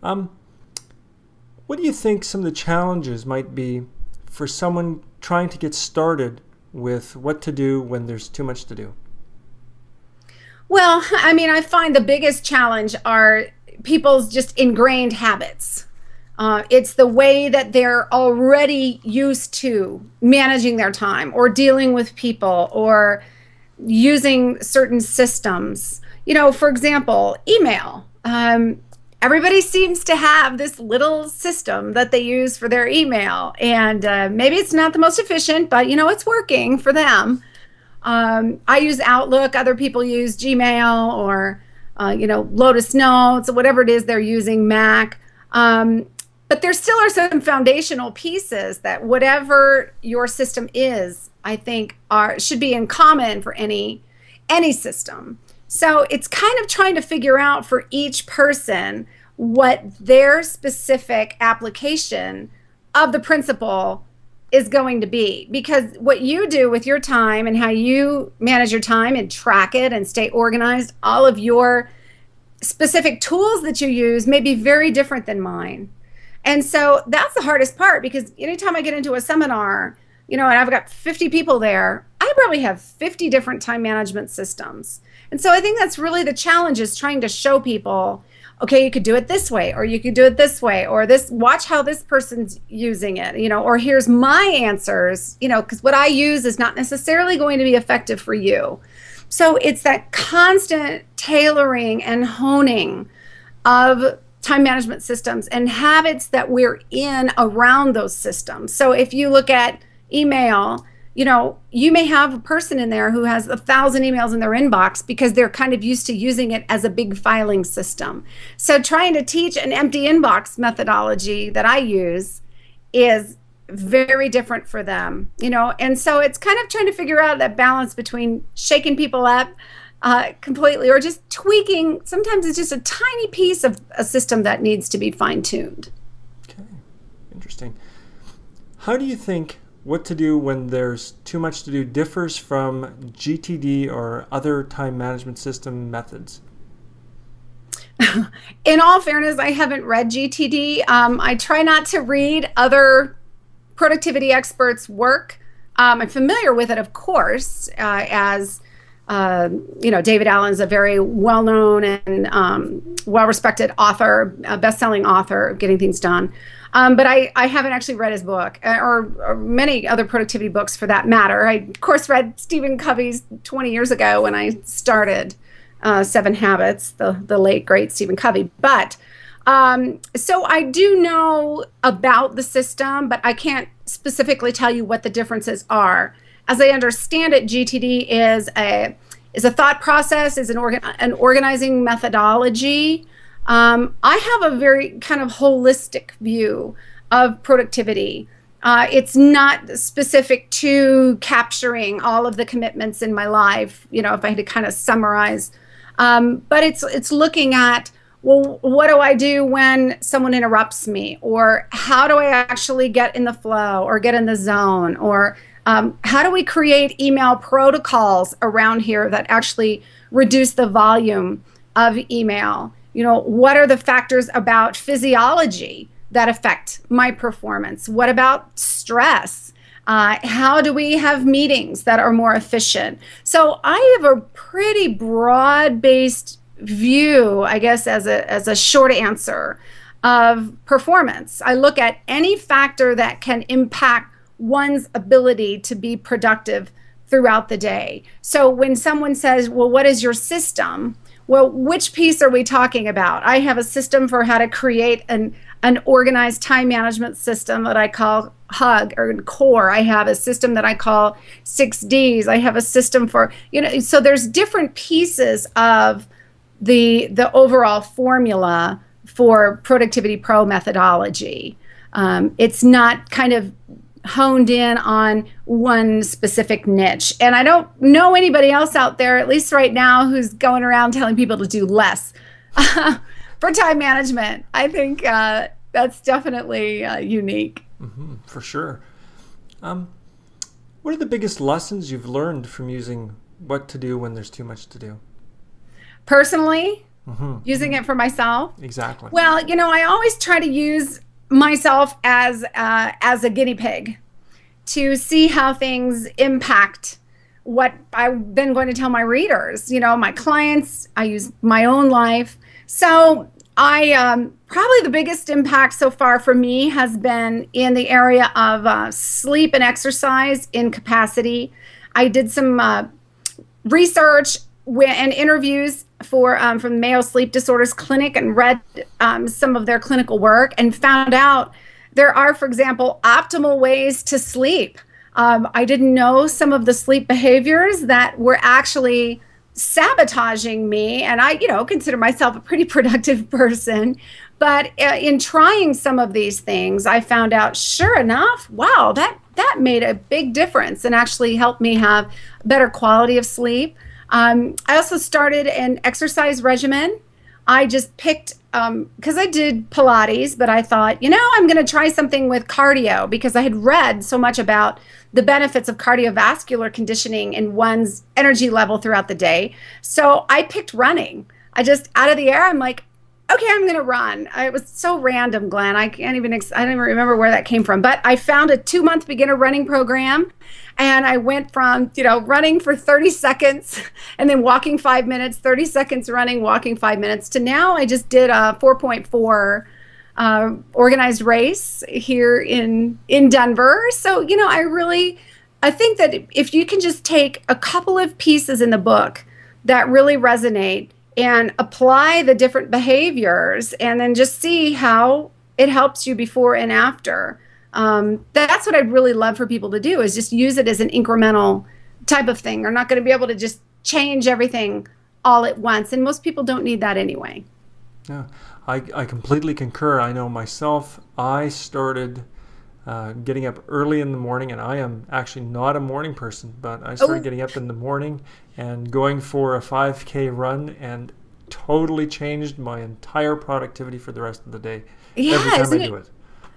Um, what do you think some of the challenges might be for someone trying to get started with what to do when there's too much to do? Well, I mean, I find the biggest challenge are people's just ingrained habits. It's the way that they're already used to managing their time or dealing with people or using certain systems. For example, email. Everybody seems to have this little system that they use for their email. And maybe it's not the most efficient, but it's working for them. I use Outlook. Other people use Gmail or, Lotus Notes, or whatever it is they're using, Mac. But there still are some foundational pieces that whatever your system is, I think should be in common for any system. So it's kind of trying to figure out for each person what their specific application of the principle is going to be. Because what you do with your time and how you manage your time and track it and stay organized, all of your specific tools that you use may be very different than mine. And so that's the hardest part, because anytime I get into a seminar, and I've got 50 people there, I probably have 50 different time management systems. And so I think that's really the challenge, is trying to show people, okay, you could do it this way, or you could do it this way, or watch how this person's using it, or here's my answers, because what I use is not necessarily going to be effective for you. So it's that constant tailoring and honing of time management systems and habits that we're in around those systems. So if you look at email, you may have a person in there who has 1,000 emails in their inbox because they're kind of used to using it as a big filing system. So trying to teach an empty inbox methodology that I use is very different for them, and so it's kind of trying to figure out that balance between shaking people up completely or just tweaking. Sometimes it's just a tiny piece of a system that needs to be fine-tuned. Okay, interesting. How do you think what to do when there's too much to do differs from GTD or other time management system methods? In all fairness, I haven't read GTD. I try not to read other productivity experts' work. I'm familiar with it, of course, as David Allen's a very well-known and well-respected author, a best-selling author of Getting Things Done. But I haven't actually read his book or many other productivity books for that matter. I, of course, read Stephen Covey's 20 years ago when I started Seven Habits, the late, great Stephen Covey. But so I do know about the system, but I can't specifically tell you what the differences are. As I understand it, GTD is a thought process, is an organizing methodology. I have a very kind of holistic view of productivity. It's not specific to capturing all of the commitments in my life, if I had to kind of summarize. But it's looking at, well, what do I do when someone interrupts me? Or how do I actually get in the flow or get in the zone? Or how do we create email protocols around here that actually reduce the volume of email? What are the factors about physiology that affect my performance? What about stress? How do we have meetings that are more efficient? So I have a pretty broad-based view, I guess, as a short answer of performance. I look at any factor that can impact one's ability to be productive throughout the day. So when someone says, well, what is your system? Well, which piece are we talking about? I have a system for how to create an organized time management system that I call HUG or CORE. I have a system that I call 6Ds. I have a system for, so there's different pieces of the overall formula for Productivity Pro methodology. It's not kind of honed in on one specific niche. And I don't know anybody else out there, at least right now, who's going around telling people to do less for time management. I think that's definitely unique. Mm-hmm, for sure. What are the biggest lessons you've learned from using what to do when there's too much to do? Personally, using it for myself. Exactly. Well, I always try to use myself as a guinea pig to see how things impact what I'm then going to tell my readers, my clients. I use my own life. So I probably the biggest impact so far for me has been in the area of sleep and exercise in capacity. I did some research and interviews from the Mayo Sleep Disorders Clinic and read some of their clinical work and found out there are, for example, optimal ways to sleep. I didn't know some of the sleep behaviors that were actually sabotaging me, and I, consider myself a pretty productive person. But in trying some of these things, I found out, sure enough, wow, that made a big difference and actually helped me have better quality of sleep. I also started an exercise regimen. I just picked, because I did Pilates, but I thought, I'm going to try something with cardio because I had read so much about the benefits of cardiovascular conditioning in one's energy level throughout the day. So I picked running. I just, out of the air, I'm like, okay, I'm going to run. It was so random, Glenn. I don't even remember where that came from. But I found a 2-month beginner running program, and I went from, running for 30 seconds and then walking 5 minutes, 30 seconds running, walking 5 minutes, to now I just did a 4.4 organized race here in Denver. So, I think that if you can just take a couple of pieces in the book that really resonate and apply the different behaviors and then just see how it helps you before and after. That's what I'd really love for people to do, is just use it as an incremental type of thing. They're not going to be able to just change everything all at once. And most people don't need that anyway. Yeah, I completely concur. I know myself, I started getting up early in the morning, and I am actually not a morning person, but I started getting up in the morning and going for a 5K run, and totally changed my entire productivity for the rest of the day. Yeah, every time I do it.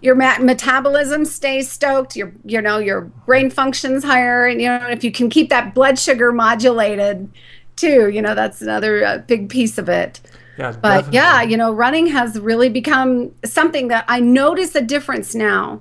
Your metabolism stays stoked. Your brain functions higher, and if you can keep that blood sugar modulated too, that's another big piece of it. Yeah, but definitely. yeah, running has really become something that I notice a difference now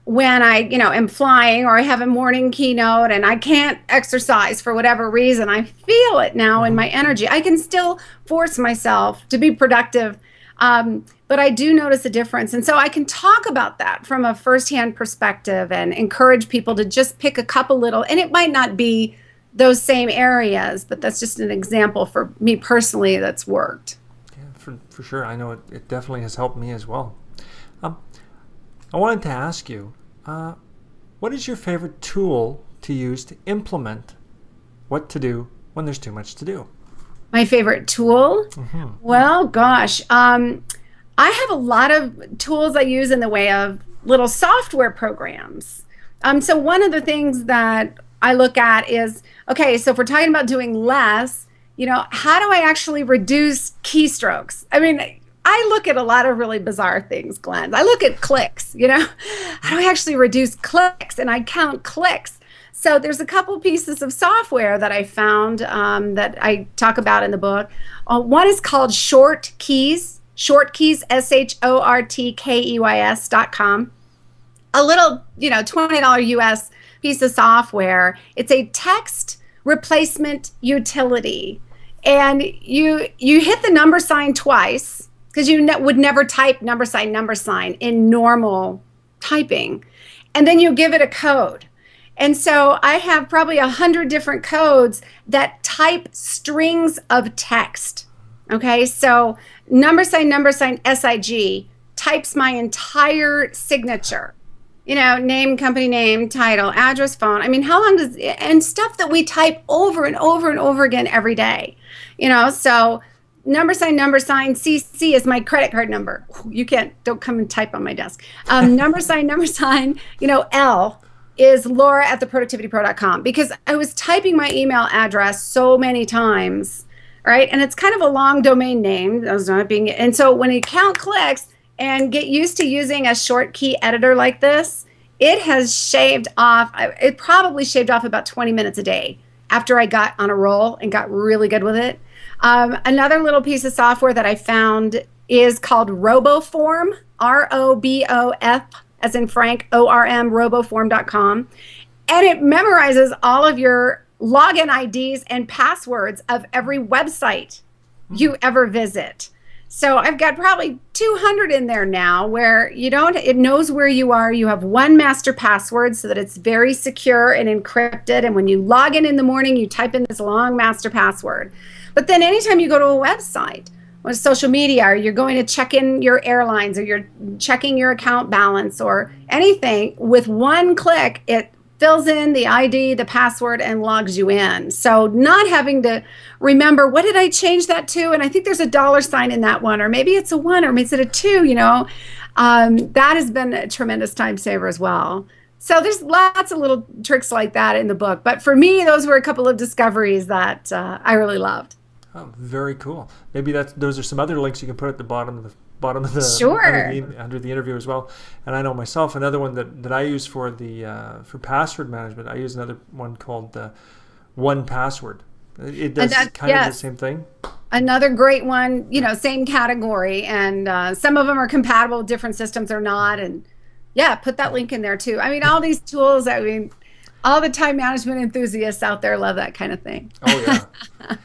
when I, am flying or I have a morning keynote and I can't exercise for whatever reason. I feel it now in my energy. I can still force myself to be productive, but I do notice a difference. And so I can talk about that from a firsthand perspective and encourage people to just pick a couple little, and it might not be those same areas, but that's just an example for me personally that's worked. Yeah, for sure. I know it definitely has helped me as well. I wanted to ask you, what is your favorite tool to use to implement what to do when there's too much to do? My favorite tool? Well, gosh, I have a lot of tools I use in the way of little software programs. So one of the things that I look at is, okay, so if we're talking about doing less, how do I actually reduce keystrokes? I mean, I look at a lot of really bizarre things, Glenn. I look at clicks, how do I actually reduce clicks? And I count clicks. So there's a couple pieces of software that I found that I talk about in the book. One is called ShortKeys, ShortKeys.com. A little, $20 US piece of software. It's a text replacement utility. And you hit the number sign twice, because you would never type number sign in normal typing. And then you give it a code. And so I have probably 100 different codes that type strings of text. Okay, so number sign, SIG, types my entire signature. Name, company name, title, address, phone. I mean, how long and stuff that we type over and over and over again every day. So number sign, CC is my credit card number. Don't come and type on my desk. Number sign, L is Laura@theproductivitypro.com, because I was typing my email address so many times, right? And it's kind of a long domain name. And so when you count clicks and get used to using a short key editor like this, it probably shaved off about 20 minutes a day after I got on a roll and got really good with it. Another little piece of software that I found is called RoboForm, ROBOF, as in Frank, ORM, roboform.com. And it memorizes all of your login IDs and passwords of every website you ever visit. So I've got probably 200 in there now where it knows where you are. You have one master password so that it's very secure and encrypted. And when you log in the morning, you type in this long master password. But then anytime you go to a website or social media, or you're going to check in your airlines, or you're checking your account balance or anything, with one click, it fills in the ID, the password, and logs you in. So not having to remember, what did I change that to? And I think there's a $ in that one, or maybe it's a 1, or maybe it's a 2, that has been a tremendous time saver as well. So there's lots of little tricks like that in the book. But for me, those were a couple of discoveries that I really loved. Oh, very cool. Maybe those are some other links you can put at the bottom of the sure under the interview as well. And I know myself, another one that I use for the for password management, I use another one called 1Password. It does kind of the same thing. Another great one, same category, and some of them are compatible with different systems or not. And yeah, put that link in there too. I mean, all these tools, all the time management enthusiasts out there love that kind of thing. Oh yeah.